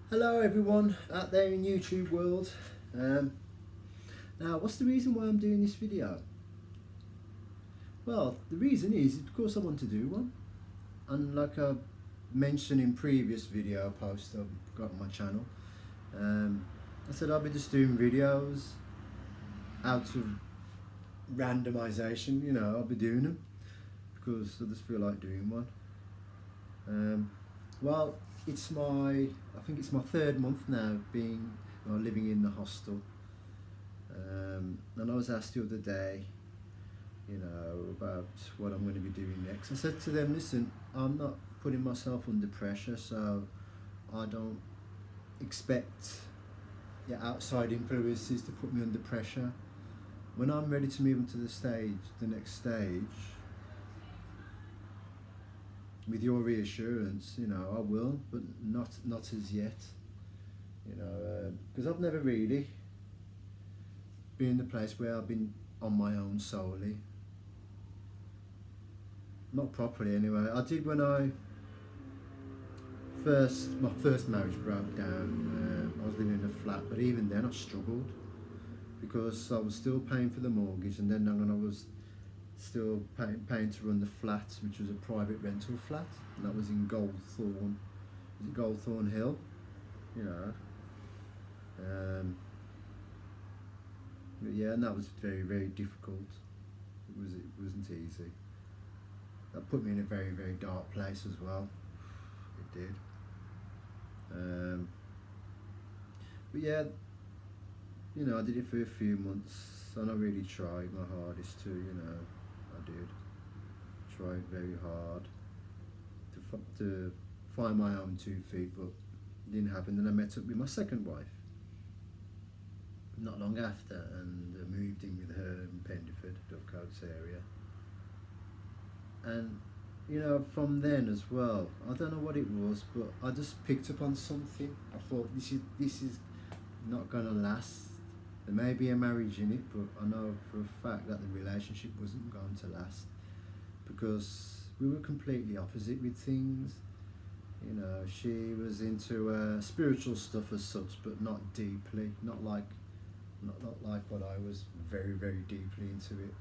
Hello everyone out there in YouTube world. Um, Now what's the reason why I'm doing this video? Well, the reason is because I want to do one. And like I mentioned in previous video posts I've got on my channel, I said I'll be just doing videos out of randomization, I'll be doing them because I just feel like doing one. Well, I think it's my third month now living in the hostel. And I was asked the other day, about what I'm going to be doing next. I said to them, listen, I'm not putting myself under pressure, so I don't expect outside influences to put me under pressure. When I'm ready to move into the next stage, with your reassurance, I will, but not as yet. Because I've never really been in the place where I've been on my own solely. Not properly anyway. I did when my first marriage broke down. I was living in a flat, but even then I struggled because I was still paying for the mortgage, and then I was still paying to run the flat, which was a private rental flat, and that was in Goldthorn Hill, but yeah, and that was very, very difficult. It wasn't easy. That put me in a very, very dark place as well. It did. But yeah, I did it for a few months, and I really tried my hardest to, I did. Tried very hard to find my own 2 feet, but it didn't happen. Then I met up with my second wife not long after, and moved in with her in Pendeford, Dovecoats area. And from then as well, I don't know what it was, but I just picked up on something. I thought this is not gonna last. There may be a marriage in it, but I know for a fact that the relationship wasn't going to last because we were completely opposite with things. She was into spiritual stuff as such, but not deeply, not like what I was, very, very deeply into it.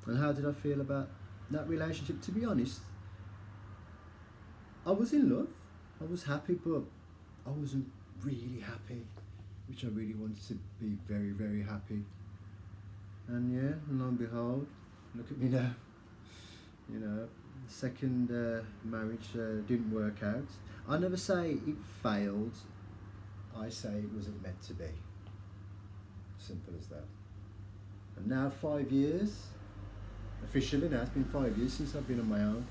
And how did I feel about that relationship? To be honest, I was in love, I was happy, but I wasn't really happy, which I really wanted to be very, very happy. And yeah, and lo and behold, look at me now. Second marriage didn't work out. I never say it failed, I say it wasn't meant to be. Simple as that. And now 5 years, officially now, it's been 5 years since I've been on my own.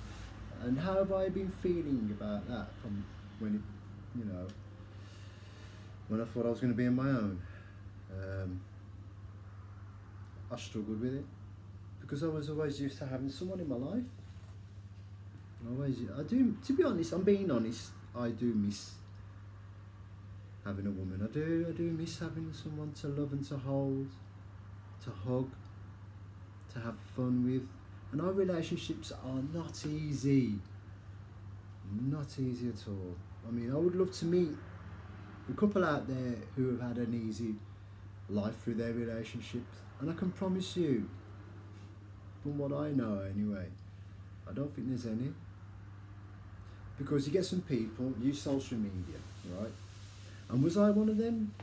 And how have I been feeling about that from when when I thought I was going to be on my own? I struggled with it because I was always used to having someone in my life. I do, to be honest, I'm being honest, I do miss having a woman. I do miss having someone to love and to hold, to hug, to have fun with. And our relationships are not easy. Not easy at all. I mean, I would love to meet a couple out there who have had an easy life through their relationships. And I can promise you, from what I know anyway, I don't think there's any. Because you get some people use social media, right? And was I one of them?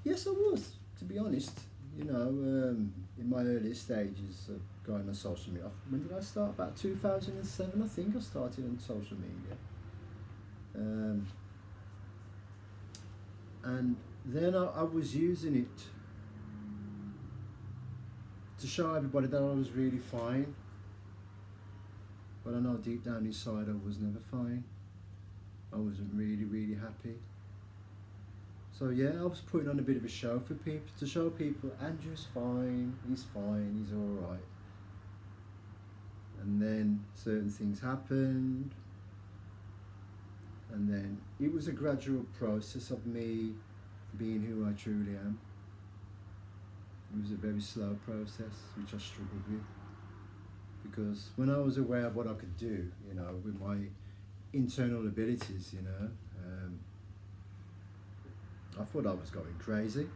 Yes, I was, to be honest. In my earlier stages of going on social media. When did I start? About 2007, I think I started on social media. And then I was using it to show everybody that I was really fine. But I know deep down inside I was never fine. I wasn't really, really happy. So yeah, I was putting on a bit of a show for people, to show people Andrew's fine, he's alright. And then certain things happened, and then it was a gradual process of me being who I truly am. It was a very slow process, which I struggled with, because when I was aware of what I could do, with my internal abilities, you know. I thought I was going crazy.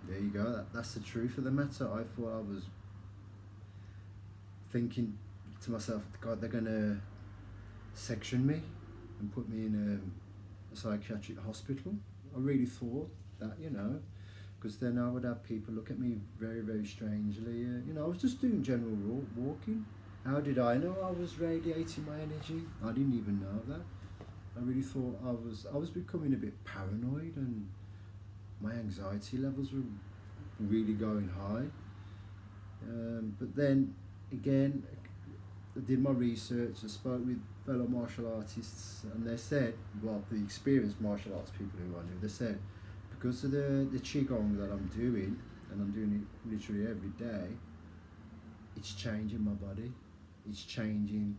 There you go. That's the truth of the matter. I thought I was thinking to myself, God, they're gonna section me and put me in a psychiatric hospital. I really thought that, you know, because then I would have people look at me very, very strangely. You know, I was just doing general walking. How did I know I was radiating my energy? I didn't even know that. I really thought I was becoming a bit paranoid, and my anxiety levels were really going high. But then again, I did my research. I spoke with fellow martial artists, and they said, well, the experienced martial arts people who I knew, they said, because of the qigong that I'm doing, and I'm doing it literally every day, it's changing my body. It's changing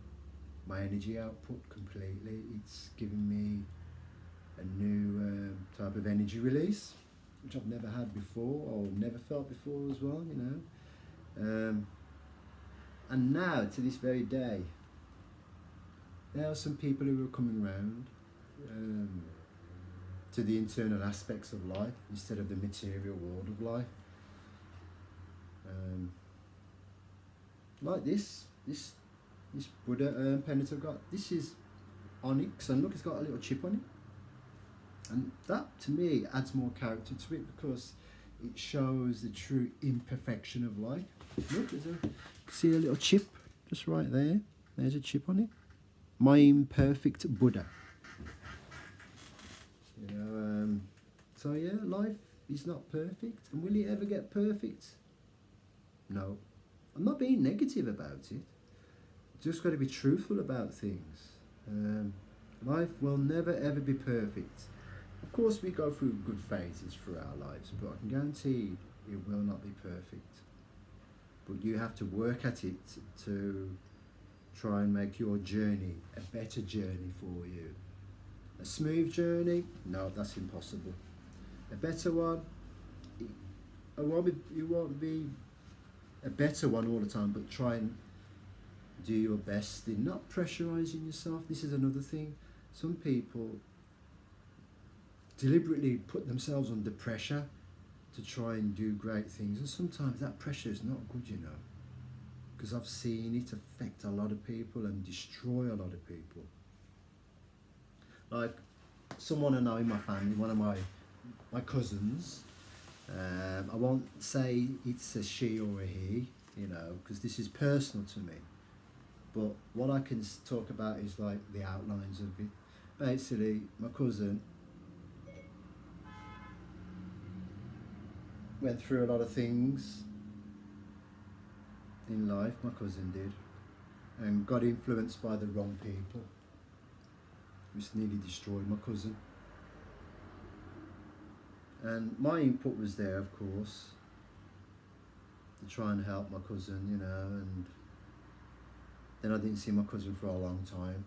my energy output completely. It's giving me a new type of energy release, which I've never had before, or never felt before as well, you know. And now, to this very day, there are some people who are coming around to the internal aspects of life instead of the material world of life. Like this Buddha pendant I've got. This is onyx, and look, it's got a little chip on it. And that, to me, adds more character to it because it shows the true imperfection of life. Look, see a little chip just right there. There's a chip on it. My imperfect Buddha. You know, so yeah, life is not perfect. And will it ever get perfect? No. I'm not being negative about it. Just got to be truthful about things. Life will never ever be perfect. Of course, we go through good phases through our lives, but I can guarantee it will not be perfect. But you have to work at it to try and make your journey a better journey for you. A smooth journey? No, that's impossible. A better one? It won't be a better one all the time, but try and do your best in not pressurizing yourself. This is another thing. Some people deliberately put themselves under pressure to try and do great things, and sometimes that pressure is not good, you know, because I've seen it affect a lot of people and destroy a lot of people. Like someone I know in my family, one of my cousins, I won't say it's a she or a he, you know, because this is personal to me, but what I can talk about is like the outlines of it. Basically, my cousin went through a lot of things in life, my cousin did, and got influenced by the wrong people, which nearly destroyed my cousin. And my input was there, of course, to try and help my cousin, you know, and then I didn't see my cousin for a long time.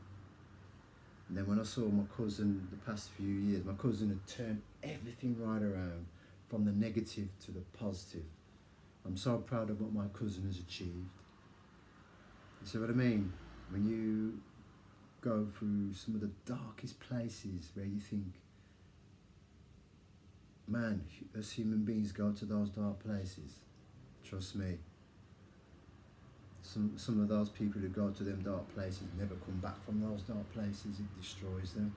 And then when I saw my cousin the past few years, my cousin had turned everything right around, from the negative to the positive. I'm so proud of what my cousin has achieved. You see what I mean? When you go through some of the darkest places where you think, man, as human beings go to those dark places, trust me, some of those people who go to them dark places never come back from those dark places. It destroys them.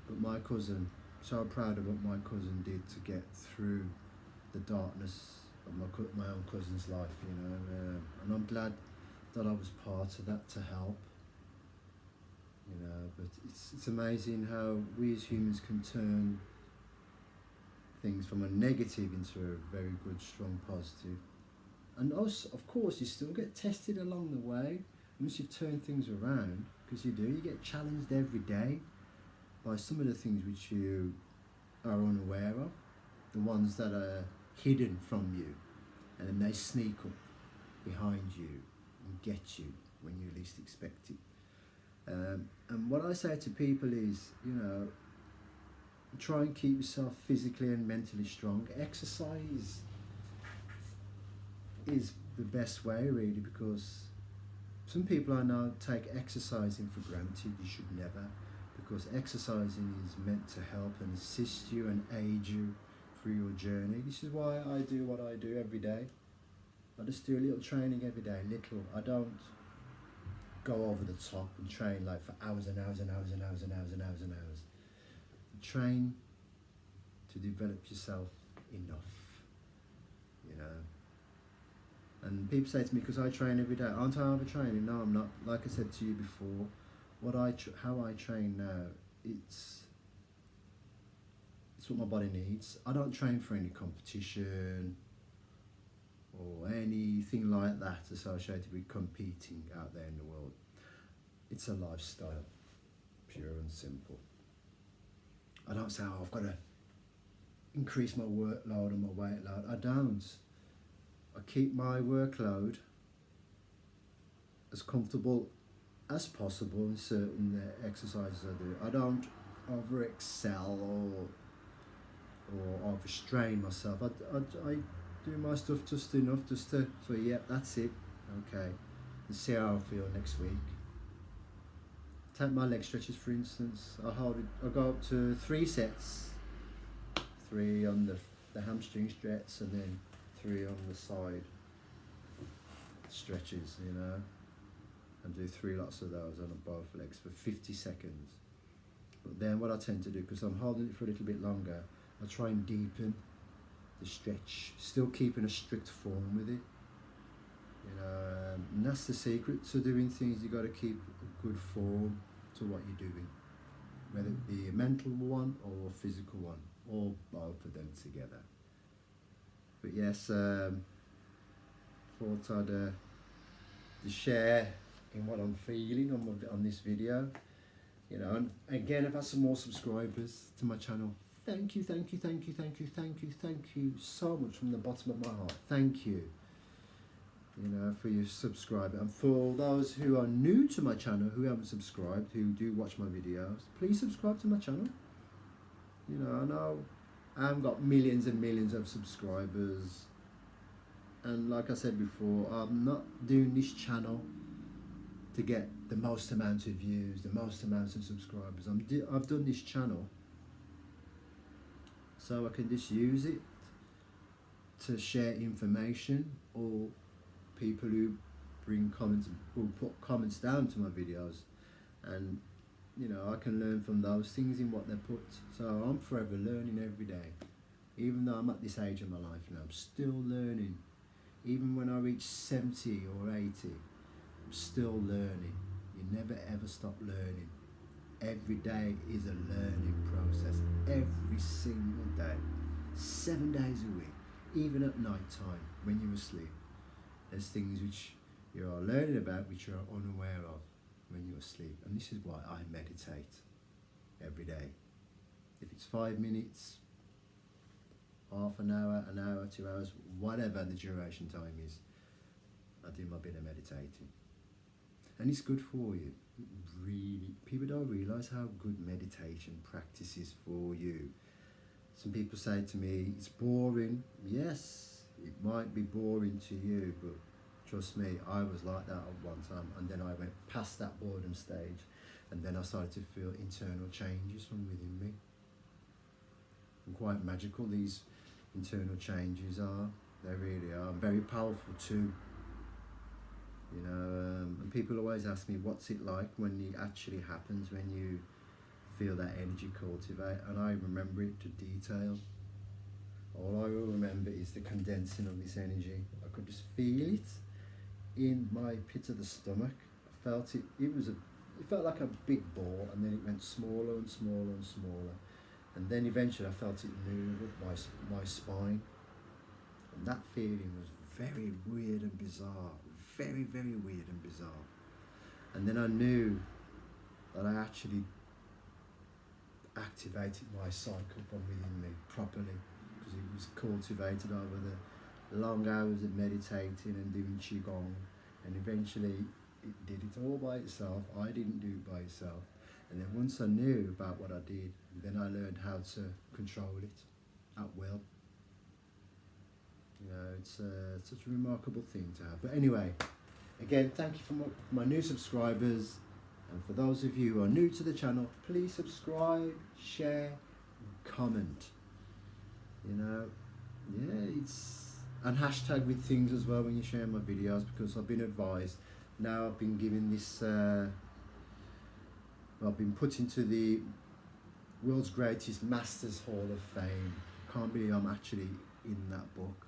But my cousin, so proud of what my cousin did to get through the darkness of my own cousin's life, you know, and I'm glad that I was part of that to help, you know. But it's amazing how we as humans can turn things from a negative into a very good, strong positive. And also, of course, you still get tested along the way once you've turned things around, because you get challenged every day by some of the things which you are unaware of, the ones that are hidden from you, and then they sneak up behind you and get you when you least expect it. And what I say to people is, you know, try and keep yourself physically and mentally strong. Exercise is the best way, really, because Some people I know take exercising for granted. You should never, because exercising is meant to help and assist you and aid you through your journey. This is why I do what I do every day. I just do a little training every day, little. I don't go over the top and train like for hours and hours and hours and hours and hours and hours and hours. Train to develop yourself enough, you know. And people say to me, because I train every day, aren't I overtraining? No, I'm not. Like I said to you before, how I train now, it's what my body needs. I don't train for any competition or anything like that associated with competing out there in the world. It's a lifestyle, pure and simple. I don't say, oh, I've got to increase my workload and my weight load. I don't. I keep my workload as comfortable as possible in certain exercises I do. I don't over excel or overstrain myself. I do my stuff just enough just to say, yeah, that's it, okay, and see how I feel next week. Take my leg stretches for instance. I go up to 3 sets, 3 on the hamstring stretch and then 3 on the side stretches, you know, and do 3 lots of those on both legs for 50 seconds. But then what I tend to do, because I'm holding it for a little bit longer, I try and deepen the stretch, still keeping a strict form with it, you know, and that's the secret to doing things. You got to keep a good form to what you're doing, whether it be a mental one or a physical one, or both of them together. But yes, thought I'd share in what I'm feeling on this video, you know. And again, I've had some more subscribers to my channel. Thank you so much from the bottom of my heart. Thank you, you know, for your subscribing. And for those who are new to my channel, who haven't subscribed, who do watch my videos, please subscribe to my channel. You know, I know I haven't got millions and millions of subscribers, and like I said before, I'm not doing this channel to get the most amount of views, the most amount of subscribers. I've done this channel so I can just use it to share information, or people who bring comments, who put comments down to my videos, and you know, I can learn from those things in what they put. So I'm forever learning every day. Even though I'm at this age of my life now, I'm still learning. Even when I reach 70 or 80, I'm still learning. You never ever stop learning. Every day is a learning process. Every single day. 7 days a week. Even at night time, when you're asleep. There's things which you are learning about which you are unaware of when you're asleep. And this is why I meditate every day. If it's 5 minutes, half an hour, 2 hours, whatever the duration time is, I do my bit of meditating. And it's good for you. Really, people don't realise how good meditation practice is for you. Some people say to me, it's boring. Yes, it might be boring to you, but trust me, I was like that at one time, and then I went past that boredom stage, and then I started to feel internal changes from within me. And quite magical these internal changes are. They really are. Very powerful too. You know, and people always ask me, what's it like when it actually happens, when you feel that energy cultivate? And I remember it to detail. All I will remember is the condensing of this energy. I could just feel it in my pit of the stomach. I felt it. It felt like a big ball, and then it went smaller and smaller and smaller, and then eventually I felt it move up my spine, and that feeling was very weird and bizarre. Very, very weird and bizarre. And then I knew that I actually activated my cycle from within me properly, because it was cultivated over the long hours of meditating and doing qigong, and eventually it did it all by itself. I didn't do it by itself. And then once I knew about what I did, then I learned how to control it at will. You know, it's such a remarkable thing to have. But anyway, Again, thank you for my new subscribers, and for those of you who are new to the channel, please subscribe, share, comment. You know, yeah, it's, and hashtag with things as well when you share my videos, because I've been advised now. I've been given this. I've been put into the world's greatest Masters Hall of Fame. Can't believe I'm actually in that book.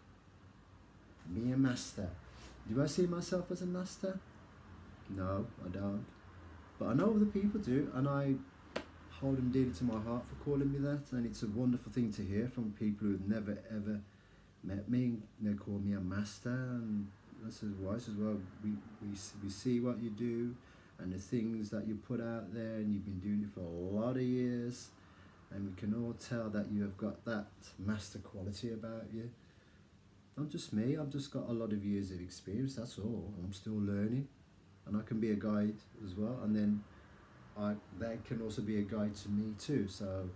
Me a master. Do I see myself as a master? No, I don't. But I know other people do, and I hold them dearly to my heart for calling me that. And it's a wonderful thing to hear from people who've never ever met me. They call me a master, and that's wise as well. We see what you do and the things that you put out there, and you've been doing it for a lot of years, and we can all tell that you have got that master quality about you. I'm just me. I've just got a lot of years of experience, that's all. I'm still learning, and I can be a guide as well, and then they can also be a guide to me too. So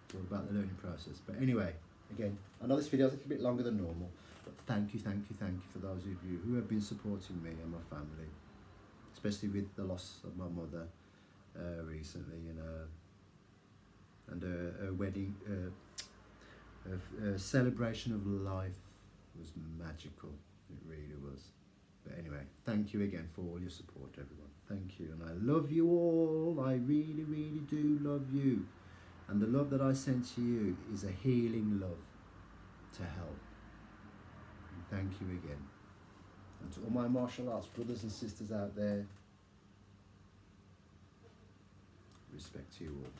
it's all about the learning process. But anyway, again, I know this video is a little bit longer than normal, but thank you for those of you who have been supporting me and my family, especially with the loss of my mother recently, you know, and a wedding, a celebration of life was magical. It really was. But anyway, thank you again for all your support, everyone. Thank you, and I love you all. I really, really do love you. And the love that I send to you is a healing love to help. And thank you again. And to all my martial arts brothers and sisters out there, respect to you all.